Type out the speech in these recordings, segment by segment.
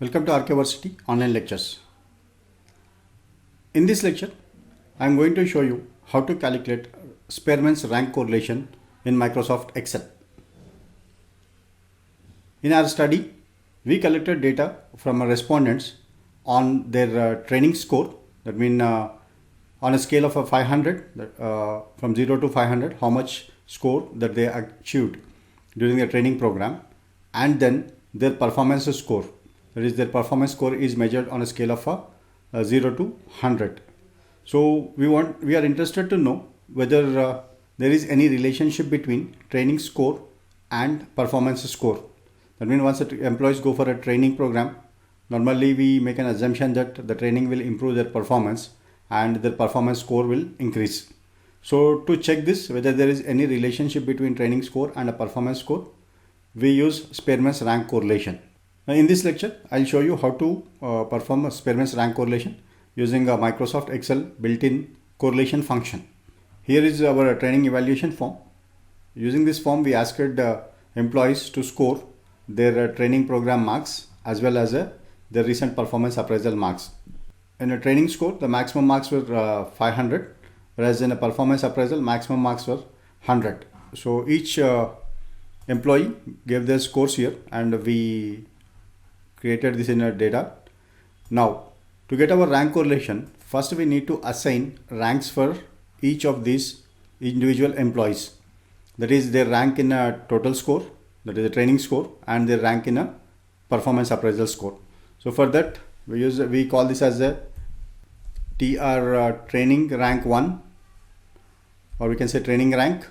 Welcome to Archiversity online lectures. In this lecture, I am going to show you how to calculate Spearman's rank correlation in Microsoft Excel. In our study, we collected data from our respondents on their training score. That means on a scale of 500, from 0 to 500, how much score that they achieved during the training program, and then their performance score. That is, their performance score is measured on a scale of 0 to 100. So we are interested to know whether there is any relationship between training score and performance score. That means once employees go for a training program, normally we make an assumption that the training will improve their performance and their performance score will increase. So to check this, whether there is any relationship between training score and a performance score, we use Spearman's rank correlation. Now in this lecture, I'll show you how to perform a Spearman's rank correlation using a Microsoft Excel built-in correlation function. Here is our training evaluation form. Using this form, we asked employees to score their training program marks as well as their recent performance appraisal marks. In a training score, the maximum marks were 500, whereas in a performance appraisal, maximum marks were 100. So each employee gave their scores here, and we created this in our data. Now, to get our rank correlation, first we need to assign ranks for each of these individual employees. That is, their rank in a total score, that is a training score, and their rank in a performance appraisal score. So for that, we call this as a TR training rank 1, or we can say training rank,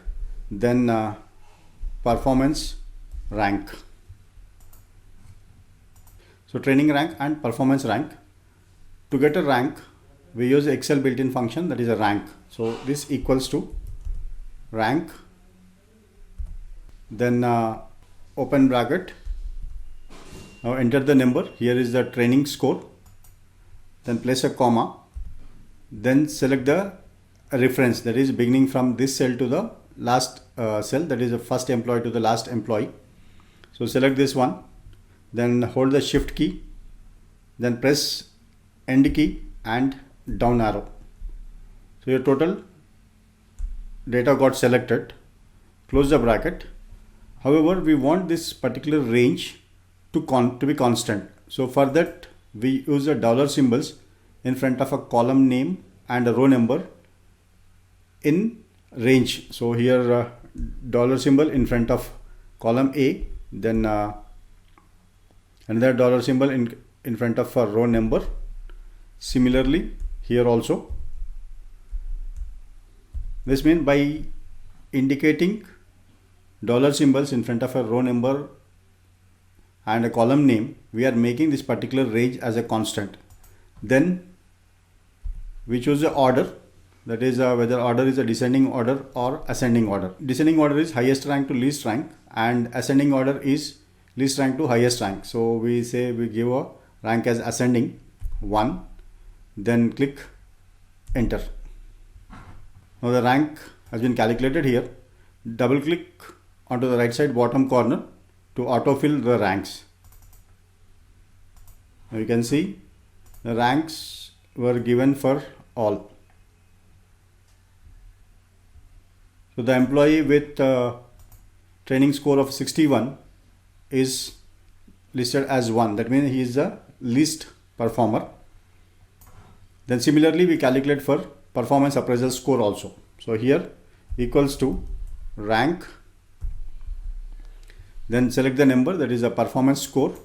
then performance rank. So training rank and performance rank. To get a rank, we use Excel built-in function, that is a rank. So this equals to rank, then open bracket. Now enter the number. Here is the training score. Then place a comma. Then select the reference, that is beginning from this cell to the last cell, that is the first employee to the last employee. So select this one. Then hold the shift key, then press end key and down arrow. So your total data got selected. Close the bracket. However, we want this particular range to be constant. So for that, we use the dollar symbols in front of a column name and a row number in range. So here dollar symbol in front of column A, then another dollar symbol in front of a row number. Similarly here also. This means by indicating dollar symbols in front of a row number and a column name, we are making this particular range as a constant. Then we choose the order, that is whether order is a descending order or ascending order. Descending order is highest rank to least rank, and ascending order is least rank to highest rank. So we say we give a rank as ascending 1, then click enter. Now the rank has been calculated here. Double click onto the right side bottom corner to autofill the ranks. Now you can see the ranks were given for all. So the employee with training score of 61 is listed as 1. That means he is the least performer. Then similarly, we calculate for performance appraisal score also. So here equals to rank, then select the number, that is a performance score,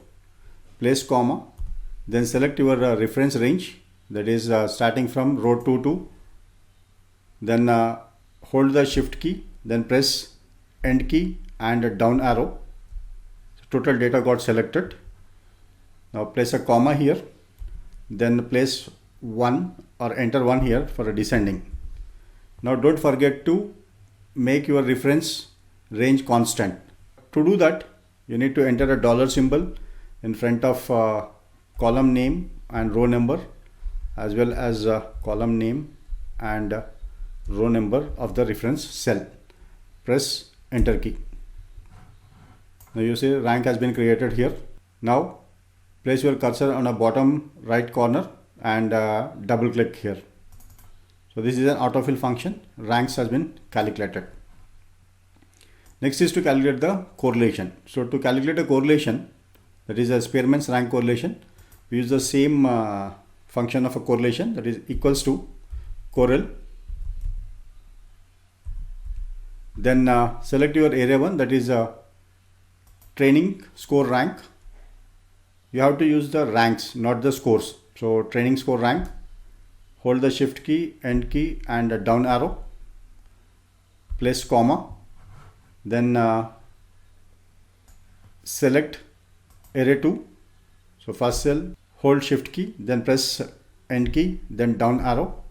place comma, then select your reference range, that is starting from row 2 to, then hold the shift key, then press end key and down arrow. Total data got selected. Now place a comma here, then place 1 or enter 1 here for a descending. Now don't forget to make your reference range constant. To do that, you need to enter a dollar symbol in front of column name and row number, as well as column name and row number of the reference cell. Press enter key. Now you see rank has been created here. Now place your cursor on a bottom right corner and double click here. So this is an autofill function. Ranks has been calculated. Next is to calculate the correlation. So to calculate a correlation, that is a Spearman's rank correlation, we use the same function of a correlation, that is equals to correl. Then select your area 1, that is training score rank. You have to use the ranks, not the scores. So training score rank, hold the shift key, end key and a down arrow, place comma, then select array 2. So first cell, hold shift key, then press end key, then down arrow.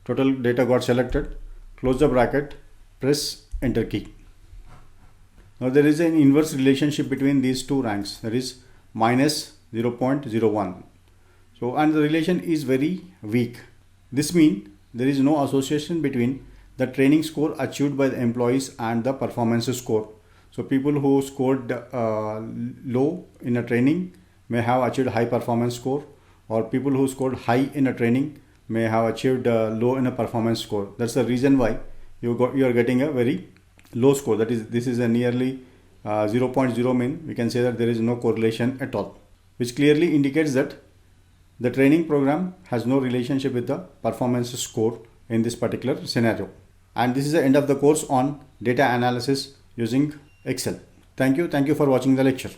Total data got selected. Close the bracket, press enter key. Now there is an inverse relationship between these two ranks, that is minus 0.01. So and the relation is very weak. This means there is no association between the training score achieved by the employees and the performance score. So people who scored low in a training may have achieved high performance score, or people who scored high in a training may have achieved low in a performance score. That's the reason why you are getting a very low score. That is, this is a nearly 0.0 mean. We can say that there is no correlation at all, which clearly indicates that the training program has no relationship with the performance score in this particular scenario. And this is the end of the course on data analysis using Excel. Thank you for watching the lecture.